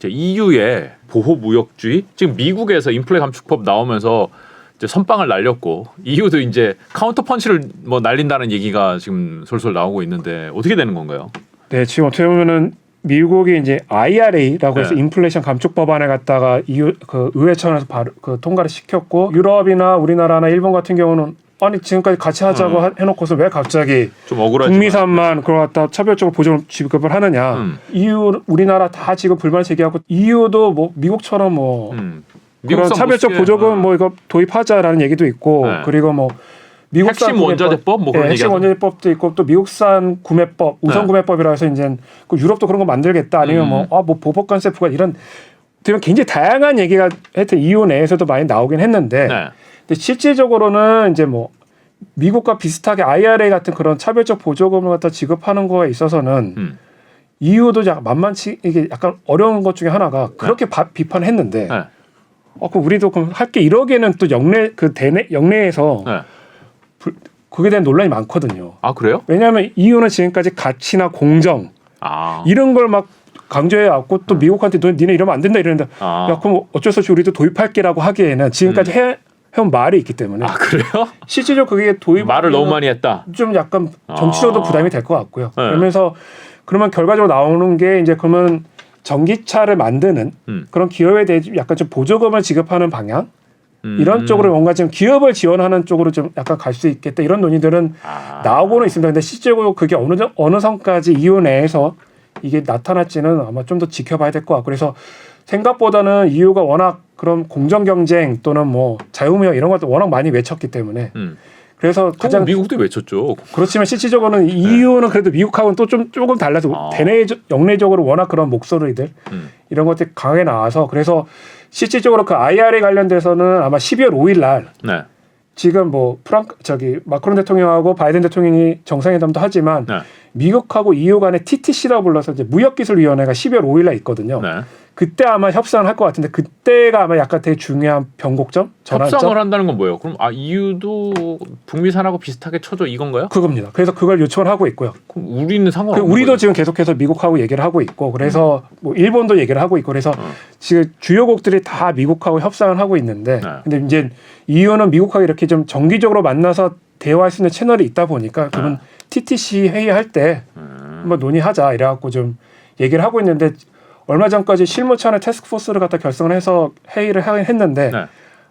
EU의 보호무역주의 지금 미국에서 인플레 감축법 나오면서 이제 선빵을 날렸고 EU도 이제 카운터 펀치를 뭐 날린다는 얘기가 지금 솔솔 나오고 있는데 어떻게 되는 건가요? 네, 지금 어떻게 보면은 미국이 이제 IRA라고 해서 네. 인플레이션 감축 법안을 갖다가 EU 그 의회 차원에서 바로 그 통과를 시켰고 유럽이나 우리나라나 일본 같은 경우는 아니 지금까지 같이 하자고 해놓고서 왜 갑자기 좀 억울하지만 북미산만 그걸 갖다 차별적으로 보조를 지급을 하느냐. EU 우리나라 다 지금 불만 제기하고 EU도 뭐 미국처럼 뭐 그런 차별적 보조금 뭐 이거 도입하자라는 얘기도 있고 네. 그리고 뭐 미국산 핵심 원자재법 뭐 그런 핵심 얘기하죠. 원자재법도 있고 또 미국산 구매법, 우선 구매법이라 해서 이제 그 유럽도 그런 거 만들겠다 아니면 뭐 보복 컨셉트가 이런 되면 굉장히 다양한 얘기가 하여튼 EU 내에서도 많이 나오긴 했는데 네. 근데 실질적으로는 이제 뭐 미국과 비슷하게 IRA 같은 그런 차별적 보조금을 갖다 지급하는 거에 있어서는 EU도 약간 만만치 이게 약간 어려운 것 중에 하나가 그렇게 비판했는데 네. 그럼 우리도 그럼 할게 이러기에는 또 영내에서 네. 그게 대한 논란이 많거든요. 아 그래요? 왜냐하면 EU는 지금까지 가치나 공정 아. 이런 걸 막 강조해 왔고 또 미국한테 니네 이러면 안 된다 이러는데 야 그럼 어쩔 수 없이 우리도 도입할게라고 하기에는 지금까지 해온 말이 있기 때문에 아 그래요? 실질적으로 그게 도입 말을 너무 많이 했다. 좀 약간 정치적으로 부담이 될 것 같고요. 네. 그러면서 그러면 결과적으로 나오는 게 이제 그러면 전기차를 만드는 그런 기업에 대해 약간 좀 보조금을 지급하는 방향 이런 쪽으로 뭔가 좀 기업을 지원하는 쪽으로 좀 약간 갈 수 있겠다 이런 논의들은 나오고는 있습니다. 근데 실제로 그게 어느 선까지 EU 내에서 이게 나타날지는 아마 좀 더 지켜봐야 될 것 같고 그래서 생각보다는 EU가 워낙 그런 공정 경쟁 또는 뭐 자유무역 이런 것도 워낙 많이 외쳤기 때문에 그래서 가장 미국도 외쳤죠. 그렇지만 실질적으로는 EU는 그래도 미국하고는 또 조금 달라서 영내적으로 워낙 그런 목소리들 이런 것들이 강하게 나와서 그래서 실질적으로 그 IRA 관련돼서는 아마 12월 5일 날 네. 지금 뭐 마크론 대통령하고 바이든 대통령이 정상회담도 하지만 네. 미국하고 EU 간에 TTC라고 불러서 이제 무역기술위원회가 12월 5일 날 있거든요. 네. 그때 아마 협상을 할 것 같은데 그때가 아마 약간 되게 중요한 변곡점, 전환점. 협상을 한다는 건 뭐예요? 그럼 EU도 북미산하고 비슷하게 쳐줘 이건가요? 그겁니다. 그래서 그걸 요청을 하고 있고요. 그럼 우리는 상관없는 우리도 거예요? 지금 계속해서 미국하고 얘기를 하고 있고 그래서 뭐 일본도 얘기를 하고 있고 그래서 지금 주요국들이 다 미국하고 협상을 하고 있는데 근데 이제 EU는 미국하고 이렇게 좀 정기적으로 만나서 대화할 수 있는 채널이 있다 보니까 그러면 TTC 회의할 때 한번 논의하자 이래갖고 좀 얘기를 하고 있는데 얼마 전까지 실무차원의 태스크포스를 갖다 결성을 해서 회의를 하긴 했는데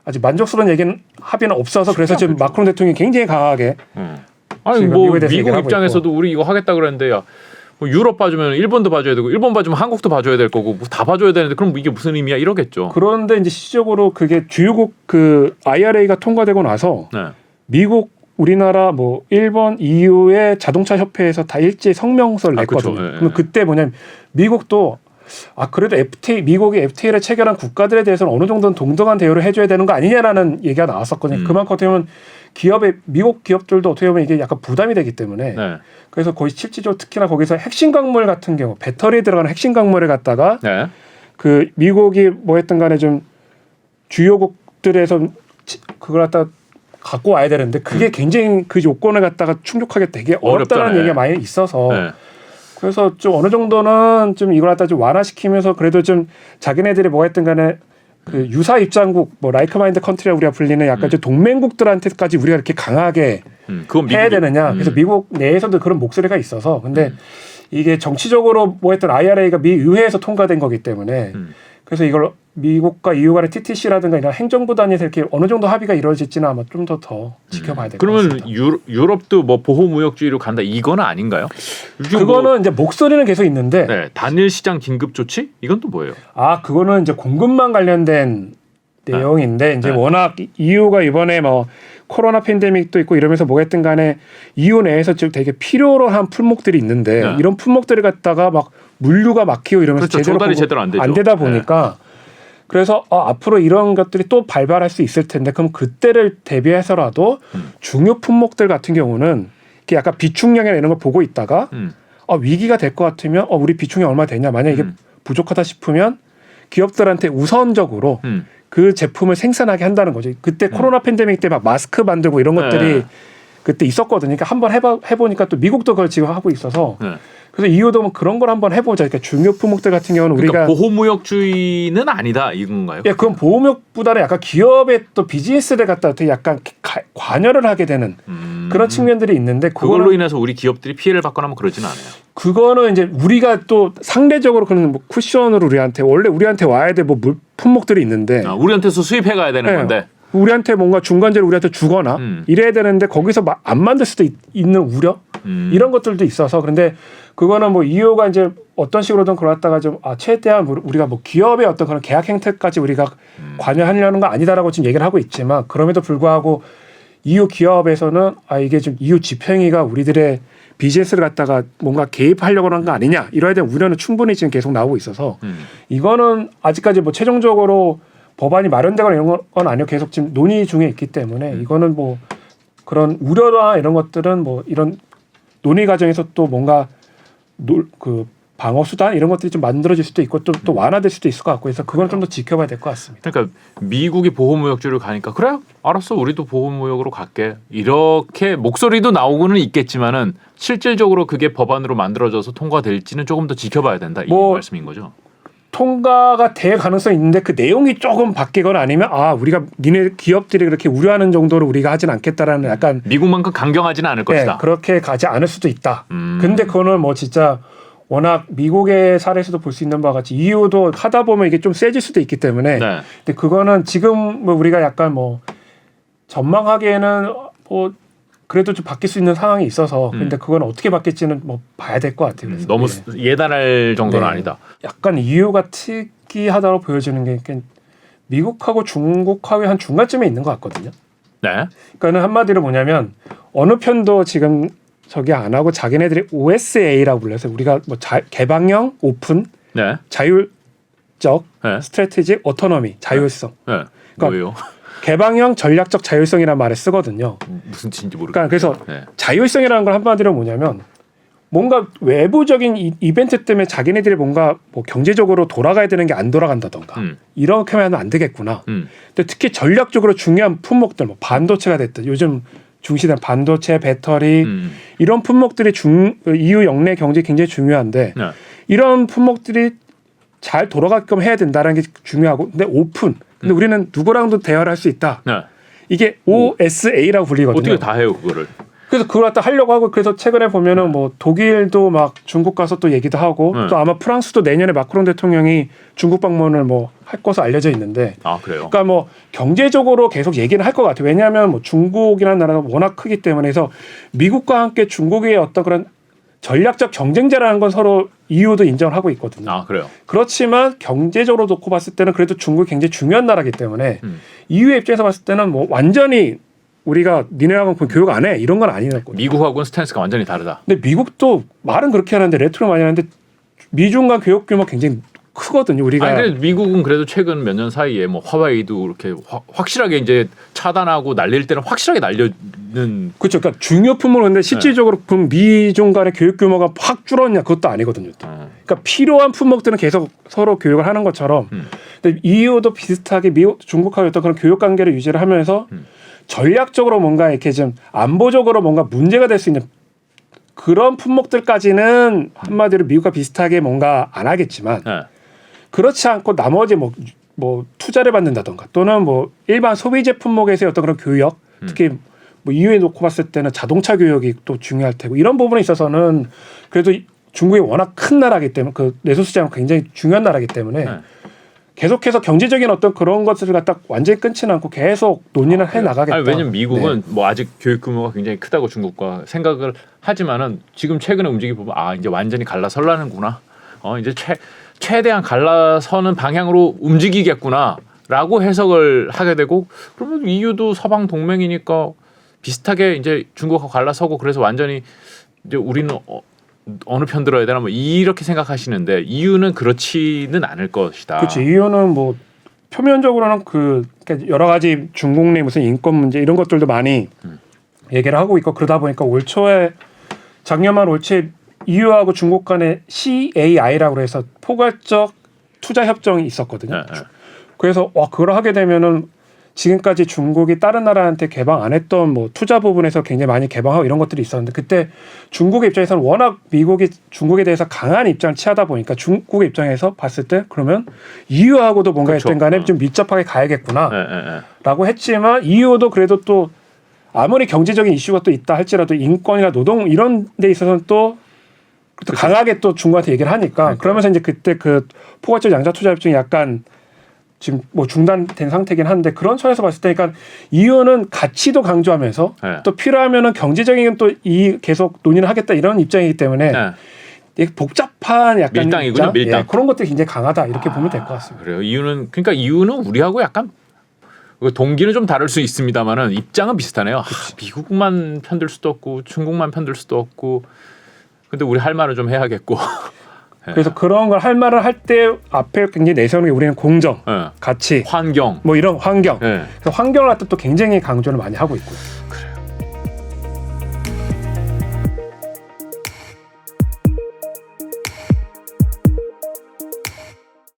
아직 만족스러운 얘기는 합의는 없어서 그래서 지금 마크론 대통령이 굉장히 강하게 아니 뭐 미국 입장에서도 우리 이거 하겠다 그랬는데 야 뭐 유럽 봐주면 일본도 봐줘야 되고 일본 봐주면 한국도 봐줘야 될 거고 뭐 다 봐줘야 되는데 그럼 이게 무슨 의미야 이러겠죠. 그런데 이제 실질적으로 그게 주요국 그 IRA가 통과되고 나서 미국 우리나라 뭐 일본 EU의 자동차 협회에서 다 일제히 성명서를 냈거든요. 그럼 그때 뭐냐면 미국도 그래도 미국이 FTA를 체결한 국가들에 대해서는 어느 정도는 동등한 대우를 해줘야 되는 거 아니냐라는 얘기가 나왔었거든요. 그만큼 어떻게 보면 미국 기업들도 어떻게 보면 이게 약간 부담이 되기 때문에 그래서 거의 실질적으로 특히나 거기서 핵심 광물 같은 경우 배터리에 들어가는 핵심 광물을 갖다가 그 미국이 뭐 했든 간에 좀 주요국들에서 그걸 갖다 갖고 와야 되는데 그게 굉장히 그 요건을 갖다가 충족하게 되게 어렵다는 얘기가 많이 있어서 그래서 좀 어느 정도는 좀 이걸 갖다 좀 완화시키면서 그래도 좀 자기네들이 뭐 했든 간에 그 유사 입장국 뭐 라이크 마인드 컨트리라고 우리가 불리는 약간 좀 동맹국들한테까지 우리가 이렇게 강하게 해야 되느냐. 그래서 미국 내에서도 그런 목소리가 있어서 근데 이게 정치적으로 뭐 했던 IRA가 미 의회에서 통과된 거기 때문에 그래서 이걸 미국과 EU 간의 TTC라든가 이런 행정부 단위에서 이렇게 어느 정도 합의가 이루어질지는 아마 좀 더 지켜봐야 될 것 같습니다. 그러면 유럽도 뭐 보호무역주의로 간다 이거는 아닌가요? 그거는 이제 목소리는 계속 있는데 단일 시장 긴급 조치 이건 또 뭐예요? 그거는 이제 공급망 관련된 내용인데 이제 워낙 EU가 이번에 뭐 코로나 팬데믹도 있고 이러면서 뭐했든 간에 EU 내에서 좀 되게 필요로 한 품목들이 있는데 이런 품목들을 갖다가 막 물류가 막히고 이러면서 제대로 안 되다 보니까 그래서 앞으로 이런 것들이 또 발발할 수 있을 텐데 그럼 그때를 대비해서라도 중요 품목들 같은 경우는 이렇게 약간 비축량이나 이런 걸 보고 있다가 위기가 될 것 같으면 우리 비축량 얼마 되냐 만약 이게 부족하다 싶으면 기업들한테 우선적으로 그 제품을 생산하게 한다는 거죠. 그때 코로나 팬데믹 때 막 마스크 만들고 이런 것들이 그때 있었거든요. 그러니까 한번 해보니까 또 미국도 그걸 지금 하고 있어서 그래서 EU도 뭐 그런 걸 한번 해보자. 그러니까 중요 품목들 같은 경우는 그러니까 우리가 보호무역주의는 아니다 이건가요? 예, 그건 보호무역보다는 약간 기업의 또 비즈니스를 갖다 어떻게 약간 관여를 하게 되는 그런 측면들이 있는데 그걸로 인해서 우리 기업들이 피해를 받거나 뭐 그러지는 않아요. 그거는 이제 우리가 또 상대적으로 그런 뭐 쿠션으로 원래 우리한테 와야 될 뭐 품목들이 있는데 우리한테서 수입해 가야 되는 네. 건데 우리한테 뭔가 중간재를 우리한테 주거나 이래야 되는데 거기서 안 만들 수도 있는 우려 이런 것들도 있어서 그런데 그거는 뭐 EU가 이제 어떤 식으로든 그러다가 좀 최대한 우리가 뭐 기업의 어떤 그런 계약 행태까지 우리가 관여하려는 거 아니다라고 지금 얘기를 하고 있지만 그럼에도 불구하고 EU 기업에서는 이게 좀 EU 집행위가 우리들의 비즈니스를 갖다가 뭔가 개입하려고 하는 거 아니냐 이러에 대한 우려는 충분히 지금 계속 나오고 있어서 이거는 아직까지 뭐 최종적으로 법안이 마련되거나 이런 건 아니고 계속 지금 논의 중에 있기 때문에 이거는 뭐 그런 우려나 이런 것들은 뭐 이런 논의 과정에서 또 뭔가 그 방어 수단 이런 것들이 좀 만들어질 수도 있고 또 완화될 수도 있을 것 같고 그래서 그건 좀 더 지켜봐야 될 것 같습니다. 그러니까 미국이 보호무역주의로 가니까 그래 알았어 우리도 보호무역으로 갈게 이렇게 목소리도 나오고는 있겠지만은 실질적으로 그게 법안으로 만들어져서 통과될지는 조금 더 지켜봐야 된다 이 말씀인 거죠. 통과가 될 가능성이 있는데 그 내용이 조금 바뀌거나 아니면 우리가 니네 기업들이 그렇게 우려하는 정도로 우리가 하진 않겠다라는 약간 미국만큼 강경하지는 않을 것이다. 그렇게 가지 않을 수도 있다. 근데 그거는 뭐 진짜 워낙 미국의 사례에서도 볼 수 있는 바와 같이 EU도 하다 보면 이게 좀 세질 수도 있기 때문에 네. 근데 그거는 지금 뭐 우리가 약간 뭐 전망하기에는 뭐 그래도 좀 바뀔 수 있는 상황이 있어서 근데 그건 어떻게 바뀔지는 뭐 봐야 될 것 같아요. 그래서 너무 예단할 정도는 아니다. 약간 EU가 특이하다고 보여지는 게 미국하고 중국하고의 한 중간쯤에 있는 것 같거든요. 네. 그러니까는 한마디로 뭐냐면 어느 편도 지금 저기 안 하고 자기네들이 OSA라고 불러서 우리가 뭐 개방형, 오픈, 네. 자율적, 네. 스트래티직, 오토노미, 자율성. 네. 그러니까 뭐예요? 개방형, 전략적 자율성이라는 말을 쓰거든요. 무슨 뜻인지 모르겠어요. 그러니까 그래서 네. 자율성이라는 걸 한마디로 뭐냐면 뭔가 외부적인 이벤트 때문에 자기네들이 뭔가 뭐 경제적으로 돌아가야 되는 게 안 돌아간다던가 이렇게 하면 안 되겠구나. 근데 특히 전략적으로 중요한 품목들 뭐 반도체가 됐든 요즘 중시된 반도체, 배터리 이런 품목들이 EU 역내 경제에 굉장히 중요한데 네. 이런 품목들이 잘 돌아가게끔 해야 된다는 게 중요하고 근데 오픈. 근데 우리는 누구랑도 대화를 할 수 있다. 네. 이게 OSA라고 불리거든요. 어떻게 다 해요 그거를? 그래서 그걸 갖다 하려고 하고 그래서 최근에 보면은 뭐 독일도 막 중국 가서 또 얘기도 하고 또 아마 프랑스도 내년에 마크롱 대통령이 중국 방문을 뭐 할 것으로 알려져 있는데 그래요? 그러니까 뭐 경제적으로 계속 얘기는 할 것 같아요. 왜냐하면 뭐 중국이라는 나라가 워낙 크기 때문에 해서 미국과 함께 중국의 어떤 그런 전략적 경쟁자라는 건 서로 EU도 인정을 하고 있거든요. 그래요? 그렇지만 경제적으로 놓고 봤을 때는 그래도 중국이 굉장히 중요한 나라이기 때문에 EU의 입장에서 봤을 때는 뭐 완전히 우리가 니네랑은 교육 안 해 이런 건 아니었거든요. 미국하고는 스탠스가 완전히 다르다. 근데 미국도 말은 그렇게 하는데 레토로 많이 하는데 미중 간 교육 규모 굉장히 크거든요. 우리가 미국은 그래도 최근 몇 년 사이에 뭐 화웨이도 이렇게 확실하게 이제 차단하고 날릴 때는 확실하게 날려는 그렇죠. 그러니까 중요 품목은 근데 실질적으로 그럼 미중 간의 교육 규모가 확 줄었냐 그것도 아니거든요. 그러니까 필요한 품목들은 계속 서로 교육을 하는 것처럼 근데 EU도 비슷하게 중국하고 어떤 그런 교육 관계를 유지를 하면서 전략적으로 뭔가 이렇게 좀 안보적으로 뭔가 문제가 될 수 있는 그런 품목들까지는 한마디로 미국과 비슷하게 뭔가 안 하겠지만 그렇지 않고 나머지 뭐 투자를 받는다던가 또는 뭐 일반 소비재 품목에서의 어떤 그런 교육 특히 뭐 EU에 놓고 봤을 때는 자동차 교육이 또 중요할 테고 이런 부분에 있어서는 그래도 중국이 워낙 큰 나라이기 때문에 그 내수 시장은 굉장히 중요한 나라이기 때문에 계속해서 경제적인 어떤 그런 것들을 갖다 완전히 끊지는 않고 계속 논의는 해 나가겠다. 왜냐면 미국은 뭐 아직 교육 규모가 굉장히 크다고 중국과 생각을 하지만은 지금 최근에 움직이 보면 이제 완전히 갈라설라는구나. 이제 최대한 갈라서는 방향으로 움직이겠구나라고 해석을 하게 되고 그러면 EU도 서방 동맹이니까 비슷하게 이제 중국하고 갈라서고 그래서 완전히 이제 우리는 어느 편 들어야 되나 뭐 이렇게 생각하시는데 EU는 그렇지는 않을 것이다. 그렇죠. EU는 뭐 표면적으로는 그러니까 여러 가지 중국 내 무슨 인권 문제 이런 것들도 많이 얘기를 하고 있고 그러다 보니까 올 초에 작년 올 초에 EU하고 중국 간에 CAI라고 해서 포괄적 투자 협정이 있었거든요. 그래서 그걸 하게 되면은 지금까지 중국이 다른 나라한테 개방 안 했던 뭐 투자 부분에서 굉장히 많이 개방하고 이런 것들이 있었는데 그때 중국의 입장에서는 워낙 미국이 중국에 대해서 강한 입장을 취하다 보니까 중국의 입장에서 봤을 때 그러면 EU하고도 뭔가 그렇죠. 했든 간에 좀 밀접하게 가야겠구나 네. 라고 했지만 EU도 그래도 또 아무리 경제적인 이슈가 또 있다 할지라도 인권이나 노동 이런 데 있어서는 또 강하게 또 중국한테 얘기를 하니까 그러면서 이제 그때 그 포괄적 양자 투자 협정이 약간 지금 뭐 중단된 상태긴 한데 그런 차원에서 봤을 때 그러니까 EU는 가치도 강조하면서 네. 또 필요하면은 경제적인 또 이 계속 논의를 하겠다 이런 입장이기 때문에 네. 이게 복잡한 약간 밀당이군요, 입장? 밀당. 예, 그런 것들이 굉장히 강하다 이렇게 보면 될 것 같습니다. 그래요. 이유는 우리하고 약간 동기는 좀 다를 수 있습니다만은 입장은 비슷하네요. 미국만 편들 수도 없고 중국만 편들 수도 없고. 근데 우리 할 말은 좀 해야겠고. 그래서 그런 걸 할 말을 할 때 앞에 굉장히 내세우는 게 우리는 공정, 네. 가치, 환경. 뭐 이런 환경. 네. 그래서 환경을 갖다 또 굉장히 강조를 많이 하고 있고요. 그래.